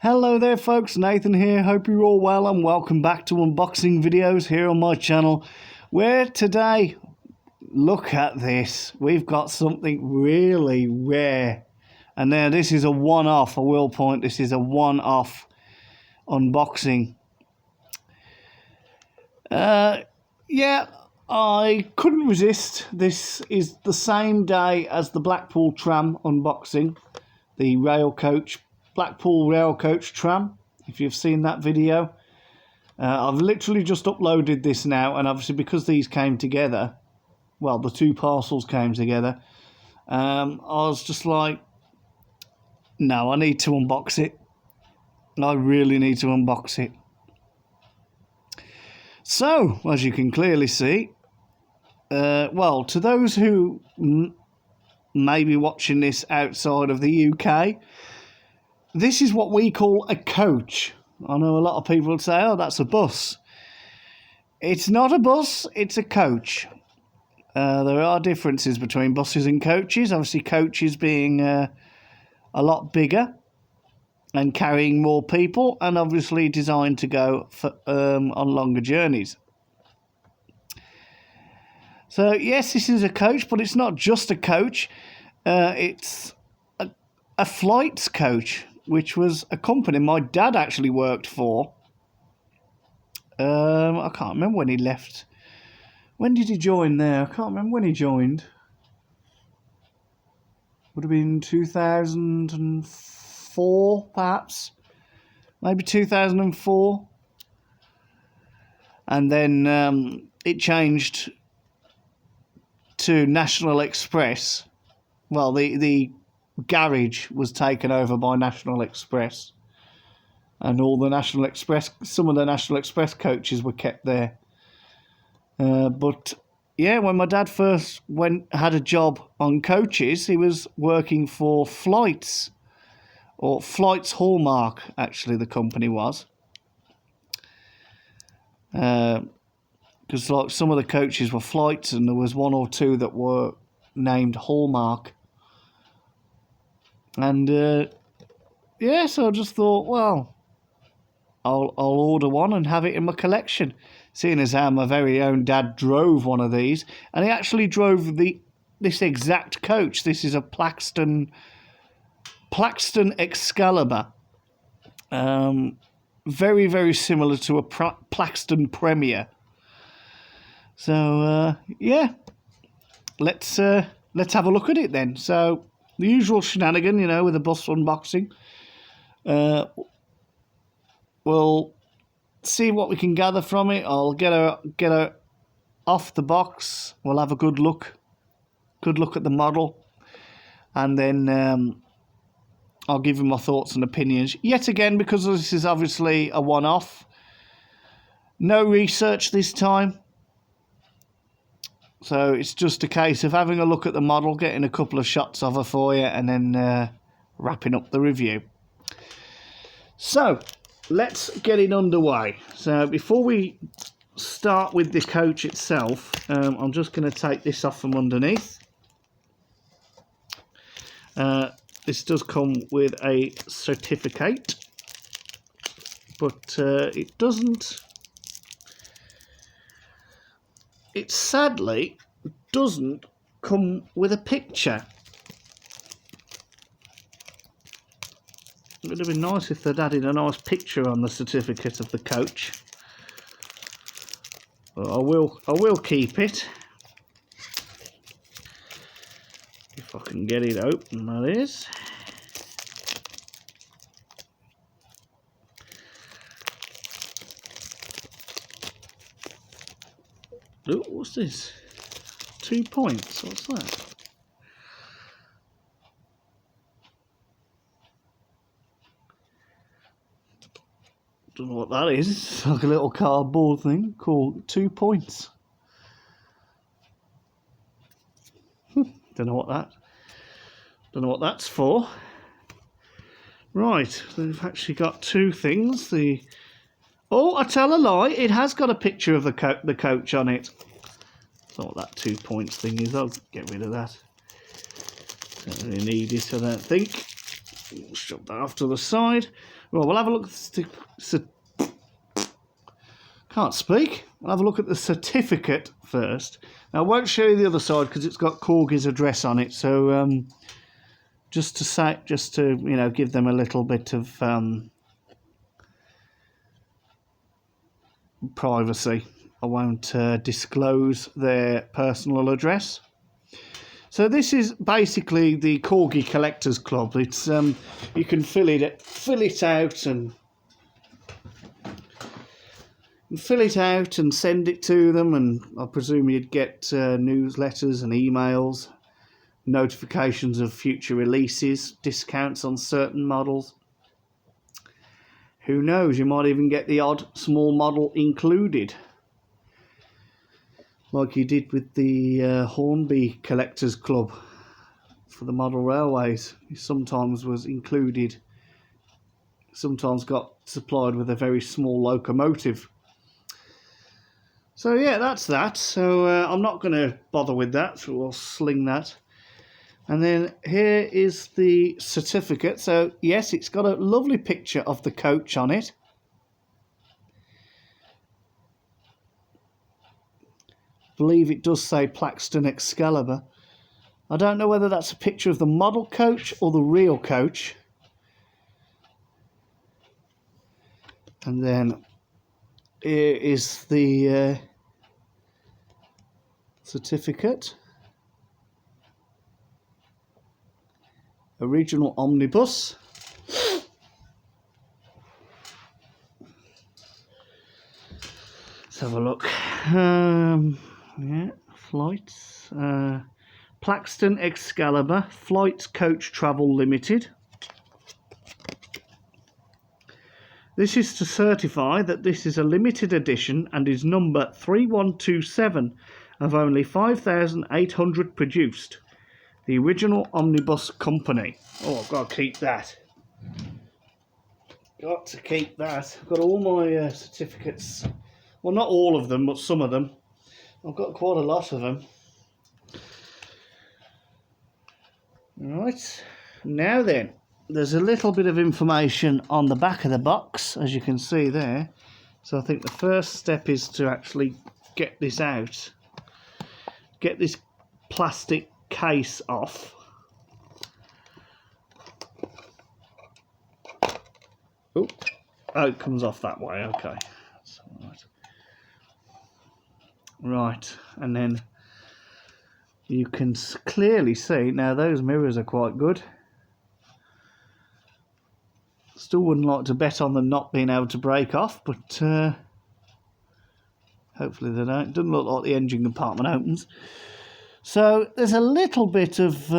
Hello there folks, Nathan here, hope you're all well and welcome back to unboxing videos here on my channel, where today, look at this, we've got something really rare. And now this is a one-off, I will point, this is a one-off unboxing. Yeah, I couldn't resist. This is the same day as the Blackpool tram unboxing, the Blackpool rail coach tram, if you've seen that video. I've literally just uploaded this now, and obviously because these came together, well, the two parcels came together, I was just like, no, I need to unbox it. I really need to unbox it. So, as you can clearly see, well, to those who may be watching this outside of the UK, this is what we call a coach. I know a lot of people would say, oh, that's a bus. It's not a bus, it's a coach. There are differences between buses and coaches. Obviously, coaches being a lot bigger and carrying more people, and obviously designed to go for, on longer journeys. So, yes, this is a coach, but it's not just a coach. It's a flights coach, which was a company my dad actually worked for. I can't remember when he left. When did he join there? I can't remember when he joined. Would have been 2004, perhaps. Maybe 2004. And then it changed to National Express. Well, the garage was taken over by National Express, and all the National Express, some of the National Express coaches were kept there. But yeah, when my dad first had a job on coaches, he was working for Flights, or Flights Hallmark, actually the company was. Because like some of the coaches were Flights, and there was one or two that were named Hallmark. And yeah, so I just thought, well, I'll order one and have it in my collection. Seeing as how my very own dad drove one of these, and he actually drove this exact coach. This is a Plaxton Excalibur. Very, very similar to a Plaxton Premier. So yeah, let's have a look at it then. So the usual shenanigan, you know, with a bus unboxing. We'll see what we can gather from it. I'll get her off the box. We'll have a good look at the model, and then I'll give you my thoughts and opinions. Yet again, because this is obviously a one-off, no research this time. So it's just a case of having a look at the model, getting a couple of shots of her for you, and then wrapping up the review. So let's get it underway. So before we start with the coach itself, I'm just going to take this off from underneath. This does come with a certificate, but it doesn't. It sadly doesn't come with a picture. It would have been nice if they'd added a nice picture on the certificate of the coach. But I will keep it. If I can get it open, that is. Oh, what's this? 2 points. What's that? Don't know what that is. It's like a little cardboard thing called 2 points. Don't know what that's for. Right, so we've actually got two things. Oh, I tell a lie. It has got a picture of the coach on it. That's not what that 2 points thing is. I'll get rid of that. Don't really need it, I don't think. Shove that off to the side. Well, we'll have a look at the can't speak. We'll have a look at the certificate first. Now, I won't show you the other side because it's got Corgi's address on it. So, just to give them a little bit of privacy, I won't disclose their personal address. So this is basically the Corgi Collectors Club. It's you can fill it out and send it to them, and I presume you'd get newsletters and emails, notifications of future releases, discounts on certain models. Who knows, you might even get the odd small model included, like you did with the Hornby Collectors Club for the model railways. It sometimes was included, sometimes got supplied with a very small locomotive. So yeah, that's that. So I'm not going to bother with that, so we'll sling that. And then here is the certificate. So yes, it's got a lovely picture of the coach on it. I believe it does say Plaxton Excalibur. I don't know whether that's a picture of the model coach or the real coach. And then here is the certificate. Original omnibus. Let's have a look. Yeah, flights. Plaxton Excalibur, Flights Coach Travel Limited. This is to certify that this is a limited edition and is number 3127 of only 5,800 produced. The original omnibus company. Oh, I've got to keep that. Got to keep that. I've got all my certificates. Well, not all of them, but some of them. I've got quite a lot of them. Right. Now then, there's a little bit of information on the back of the box, as you can see there. So I think the first step is to actually get this out. Get this plastic case off. Oh, it comes off that way. Okay, that's all right. Right, and then you can clearly see now those mirrors are quite good. Still wouldn't like to bet on them not being able to break off, but hopefully they don't. Doesn't look like the engine compartment opens. So there's a little bit of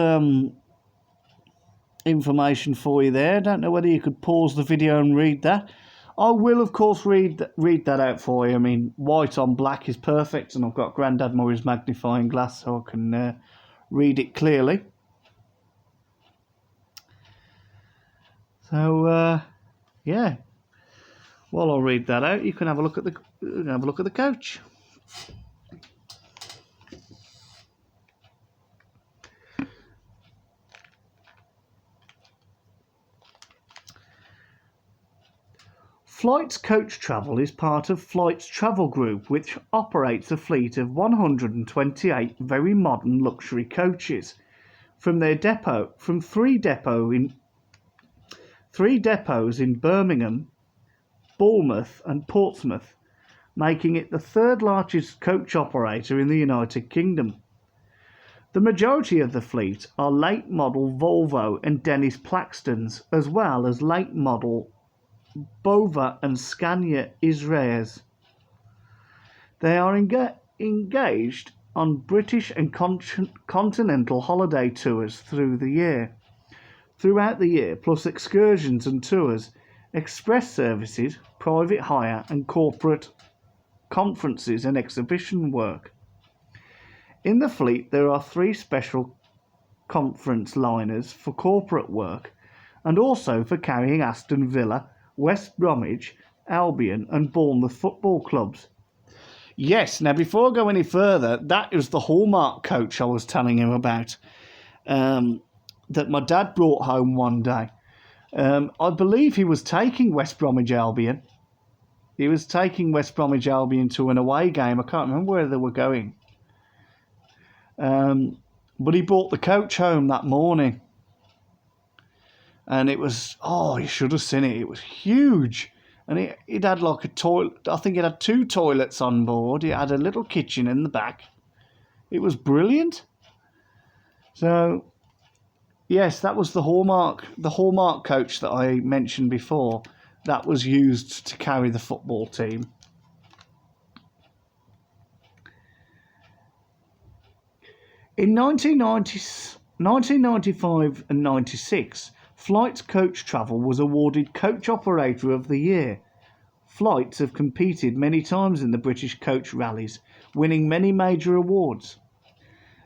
information for you there. I don't know whether you could pause the video and read that. I will, of course, read that out for you. I mean, white on black is perfect, and I've got Grandad Murray's magnifying glass so I can read it clearly. So, yeah. While I'll read that out, you can have a look at the coach. Flights Coach Travel is part of Flights Travel Group, which operates a fleet of 128 very modern luxury coaches from three depots in Birmingham, Bournemouth and Portsmouth, making it the third largest coach operator in the United Kingdom. The majority of the fleet are late model Volvo and Dennis Plaxtons, as well as late model Bova and Scania Israels. They are engaged on British and continental holiday tours throughout the year, plus excursions and tours, express services, private hire and corporate conferences and exhibition work. In the fleet there are 3 special conference liners for corporate work and also for carrying Aston Villa, West Bromwich, Albion and Bournemouth football clubs. Yes, now before I go any further, that is the Hallmark coach I was telling him about, that my dad brought home one day. I believe he was taking West Bromwich Albion. He was taking West Bromwich Albion to an away game. I can't remember where they were going. But he brought the coach home that morning. And it was, you should have seen it. It was huge. And it had like a toilet. I think it had 2 toilets on board. It had a little kitchen in the back. It was brilliant. So, yes, that was the Hallmark coach that I mentioned before. That was used to carry the football team. In 1995 and 96, Flight Coach Travel was awarded Coach Operator of the Year. Flights have competed many times in the British coach rallies, winning many major awards.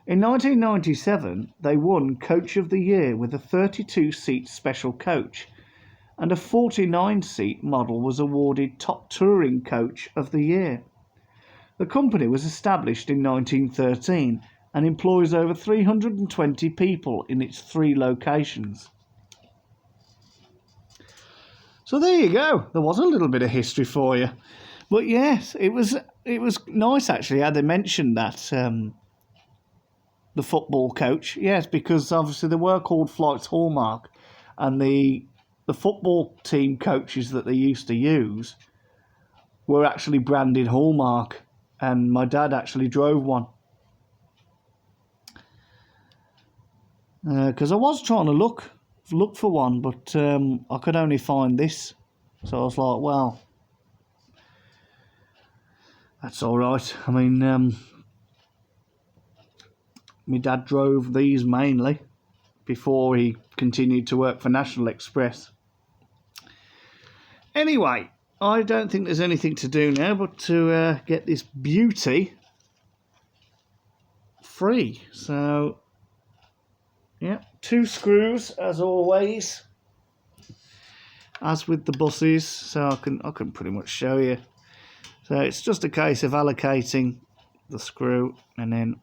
In 1997, they won Coach of the Year with a 32-seat special coach, and a 49-seat model was awarded Top Touring Coach of the Year. The company was established in 1913 and employs over 320 people in its 3 locations. So there you go. There was a little bit of history for you. But yes, it was nice actually how they mentioned that, the football coach. Yes, because obviously they were called Flights Hallmark, and the football team coaches that they used to use were actually branded Hallmark, and my dad actually drove one. Because I was trying to look for one, but I could only find this. So I was like, well, that's all right. I mean, my dad drove these mainly before he continued to work for National Express. Anyway, I don't think there's anything to do now but to get this beauty free. So, yeah, 2 screws as always, as with the buses. So I can pretty much show you. So it's just a case of allocating the screw and then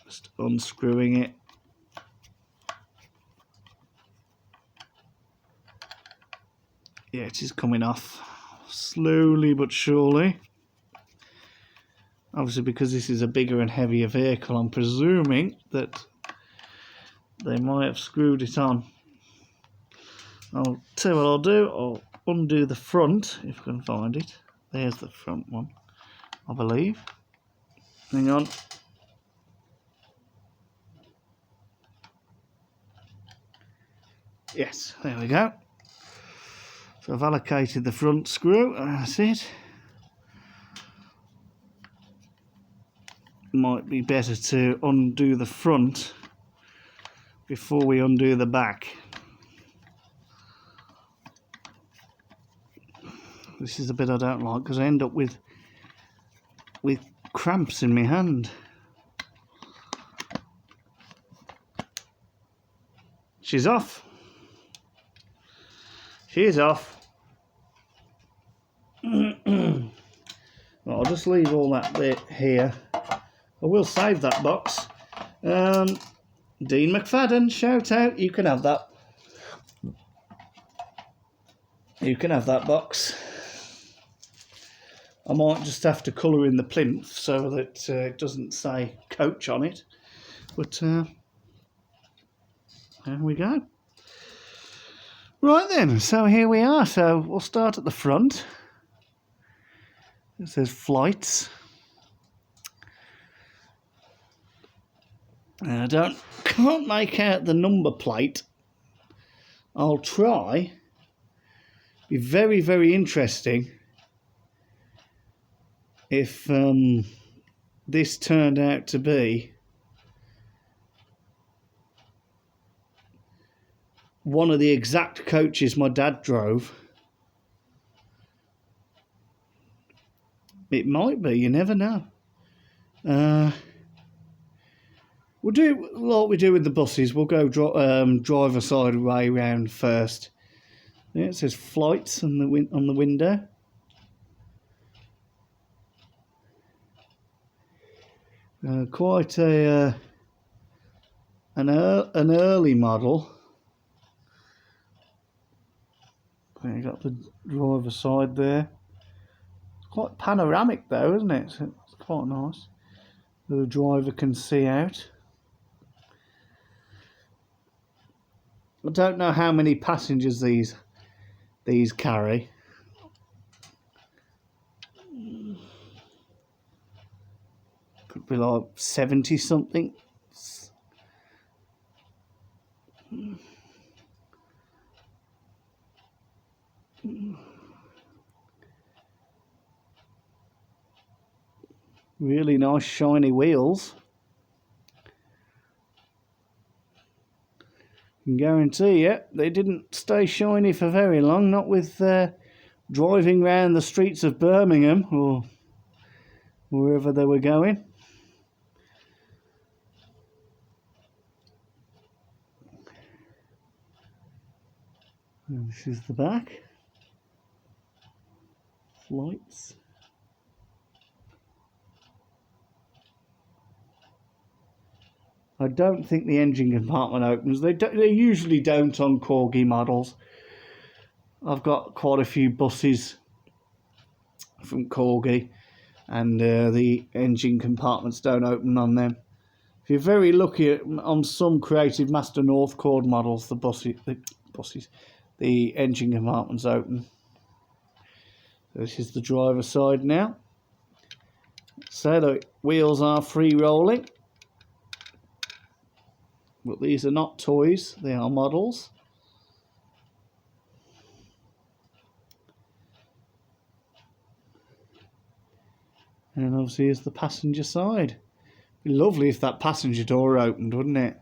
just unscrewing it. Yeah, it is coming off slowly but surely. Obviously, because this is a bigger and heavier vehicle, I'm presuming that they might have screwed it on. I'll tell you what I'll do. I'll undo the front, if I can find it. There's the front one, I believe. Hang on. Yes, there we go. So I've allocated the front screw, that's it. Might be better to undo the front before we undo the back. This is the bit I don't like because I end up with cramps in my hand. She's off. She is off. Well, I'll just leave all that bit here. I will save that box. Dean McFadden, shout out. You can have that. You can have that box. I might just have to colour in the plinth so that it doesn't say coach on it. But there we go. Right then, so here we are. So we'll start at the front. It says flights. I can't make out the number plate. I'll try. Be very, very interesting if this turned out to be one of the exact coaches my dad drove. It might be, you never know. We'll do like we do with the buses. We'll go driver side way round first. Yeah, it says flights on the window. Quite a an early model. You got the driver side there. It's quite panoramic though, isn't it? So it's quite nice. The driver can see out. I don't know how many passengers these carry. Could be like 70 something. Really nice shiny wheels. I can guarantee you they didn't stay shiny for very long, not with driving around the streets of Birmingham or wherever they were going. And this is the back. Lights. I don't think the engine compartment opens. They usually don't on Corgi models. I've got quite a few buses from Corgi, and the engine compartments don't open on them. If you're very lucky, on some Creative Master North Chord models, the engine compartments open. This is the driver's side now. So the wheels are free rolling. But these are not toys, they are models. And obviously here's the passenger side. It'd be lovely if that passenger door opened, wouldn't it?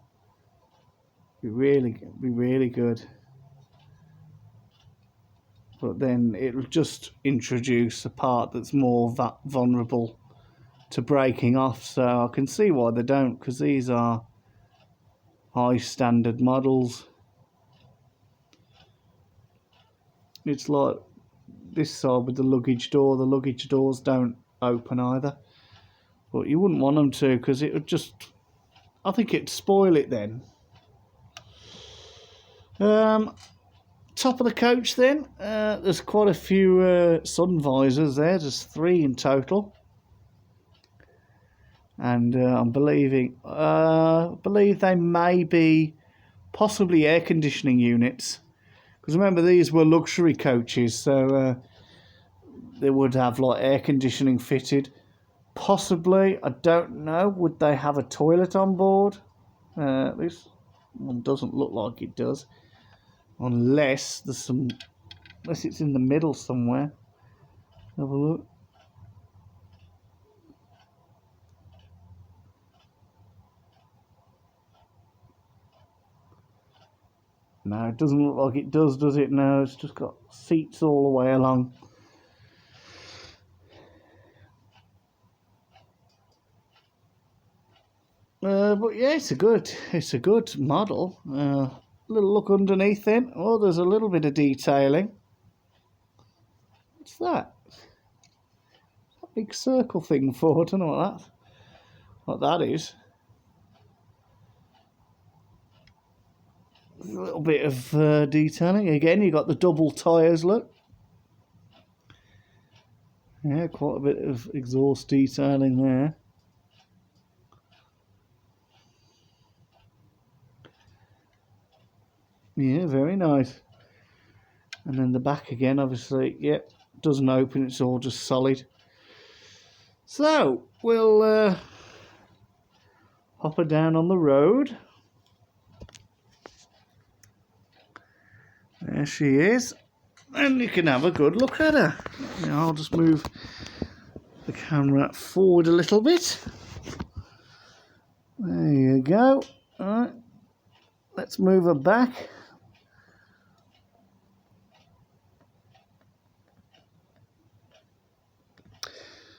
Be really good. But then it'll just introduce a part that's more vulnerable to breaking off. So I can see why they don't, because these are high standard models. It's like this side with the luggage door. The luggage doors don't open either, but you wouldn't want them to, because it would just, I think it'd spoil it then. Top of the coach then, there's quite a few sun visors there. There's 3 in total. And I believe they may be possibly air conditioning units, because remember these were luxury coaches, so they would have like air conditioning fitted. Possibly, I don't know. Would they have a toilet on board? This one doesn't look like it does, unless there's unless it's in the middle somewhere. Have a look. No, it doesn't look like it does it? No, it's just got seats all the way along. But yeah, it's a good model. Little look underneath then. Oh, there's a little bit of detailing. What's that? That big circle thing for? I don't know what that is. A little bit of detailing. Again, you got the double tyres, look. Yeah, quite a bit of exhaust detailing there. Yeah, very nice. And then the back again, obviously, yep, doesn't open, it's all just solid. So, we'll hop her down on the road. There she is, and you can have a good look at her. I'll just move the camera forward a little bit. There you go. All right, let's move her back.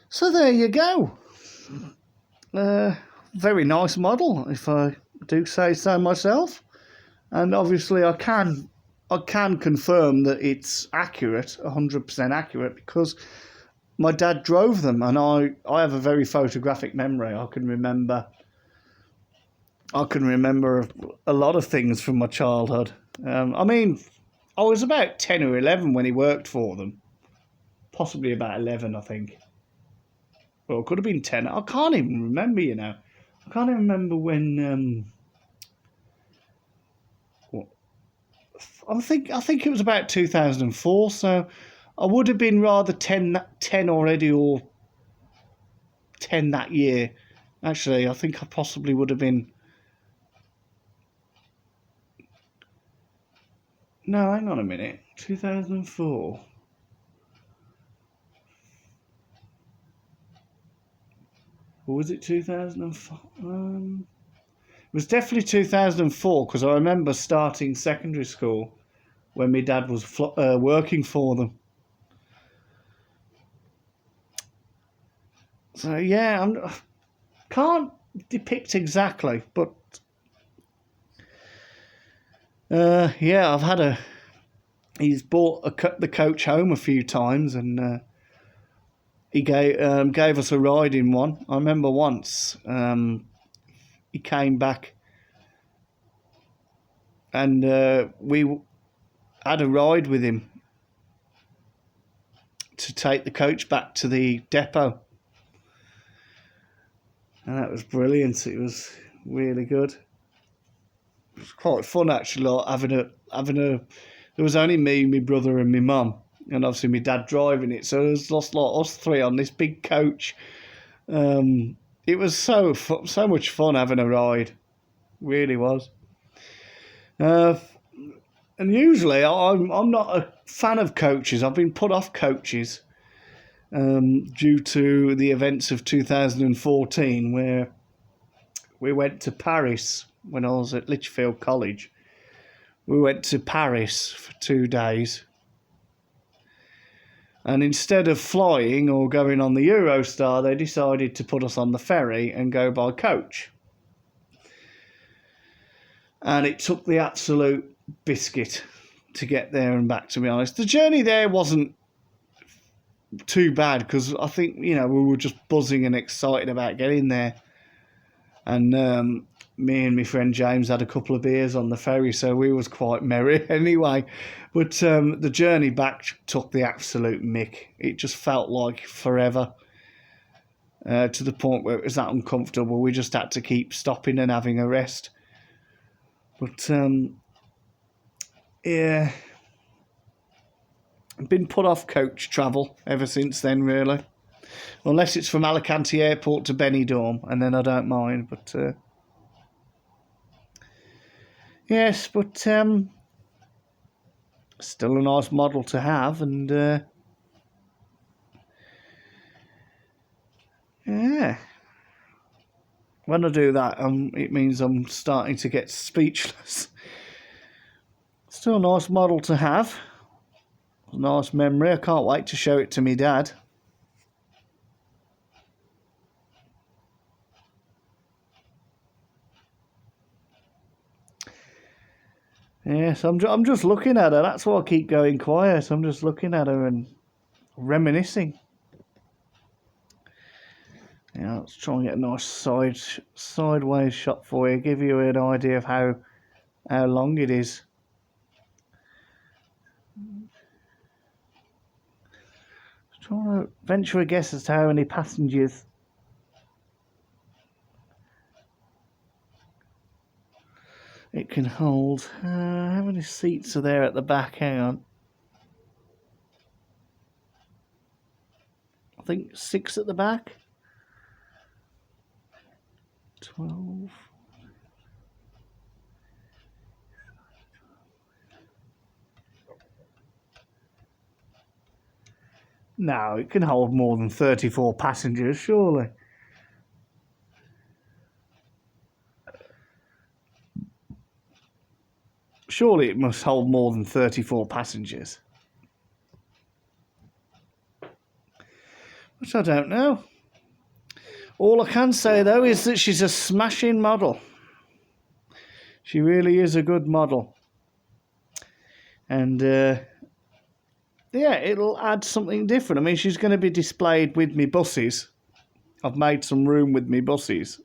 So there you go. Very nice model, if I do say so myself. And obviously I can confirm that it's accurate, 100% accurate, because my dad drove them, and I have a very photographic memory. I can remember I can remember a lot of things from my childhood. I mean, I was about 10 or 11 when he worked for them. Possibly about 11, I think. Well, it could have been 10. I can't even remember, you know. I can't even remember when... I think it was about 2004, so I would have been rather 10 already, or 10 that year. Actually, I think I possibly would have been... No, hang on a minute. 2004. Or was it 2005? It was definitely 2004, because I remember starting secondary school when my dad was working for them. So yeah, I can't depict exactly, but yeah, he's brought the coach home a few times, and he gave us a ride in one. I remember once he came back, and we had a ride with him to take the coach back to the depot. And that was brilliant. It was really good. It was quite fun, actually, like having a. There was only me, my brother, and my mum, and obviously my dad driving it. So it was just like us three on this big coach. It was so much fun having a ride. It really was. And usually I'm not a fan of coaches. I've been put off coaches due to the events of 2014, where we went to Paris when I was at Lichfield College. We went to Paris for 2 days. And instead of flying or going on the Eurostar, they decided to put us on the ferry and go by coach. And it took the absolute biscuit to get there and back, to be honest. The journey there wasn't too bad, because I think, you know, we were just buzzing and excited about getting there. And me and my friend James had a couple of beers on the ferry, so we was quite merry anyway. But the journey back took the absolute mick. It just felt like forever, to the point where it was that uncomfortable. We just had to keep stopping and having a rest. But yeah, I've been put off coach travel ever since then, really. Unless it's from Alicante Airport to Benidorm, and then I don't mind. But yes, but still a nice model to have, and yeah. When I do that, it means I'm starting to get speechless. Still a nice model to have. A nice memory. I can't wait to show it to me dad. Yes, I'm just looking at her. That's why I keep going quiet. I'm just looking at her and reminiscing. Yeah, let's try and get a nice sideways shot for you. Give you an idea of how long it is. Trying to venture a guess as to how many passengers. It can hold. How many seats are there at the back? Hang on. I think 6 at the back. 12. No, it can hold more than 34 passengers, surely. Surely it must hold more than 34 passengers. Which I don't know. All I can say, though, is that she's a smashing model. She really is a good model. And, yeah, it'll add something different. I mean, she's going to be displayed with me buses. I've made some room with me buses.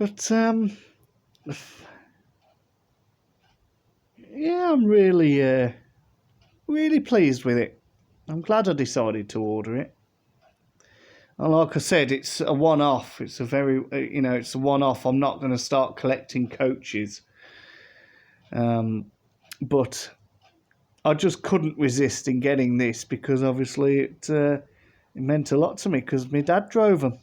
But yeah, I'm really really pleased with it. I'm glad I decided to order it. And like I said, it's a one-off. It's a very, it's a one-off. I'm not going to start collecting coaches. But I just couldn't resist in getting this because obviously it meant a lot to me because my dad drove them.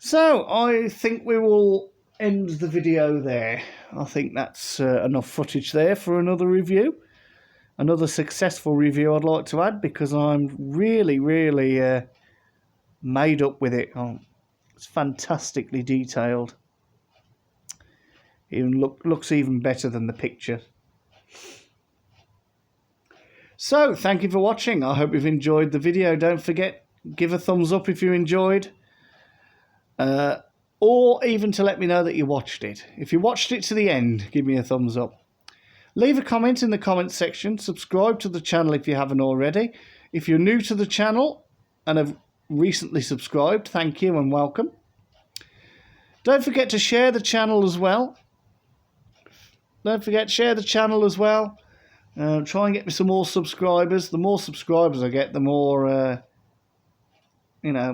So I think we will end the video there. I think that's enough footage there for another review. Another successful review I'd like to add because I'm really, really made up with it. Oh, it's fantastically detailed. Even looks even better than the picture. So, thank you for watching. I hope you've enjoyed the video. Don't forget, give a thumbs up if you enjoyed. Or even to let me know that you watched it. If you watched it to the end, give me a thumbs up. Leave a comment in the comments section. Subscribe to the channel if you haven't already. If you're new to the channel and have recently subscribed, thank you and welcome. Don't forget to share the channel as well. Share the channel as well. Try and get me some more subscribers. The more subscribers I get, the more, the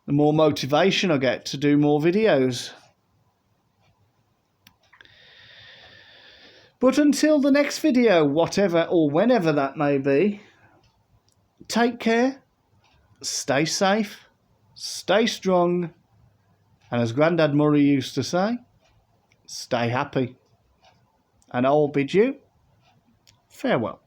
more motivation I get to do more videos. But until the next video, whatever or whenever that may be, take care, stay safe, stay strong, and as Grandad Murray used to say, stay happy. And I will bid you farewell.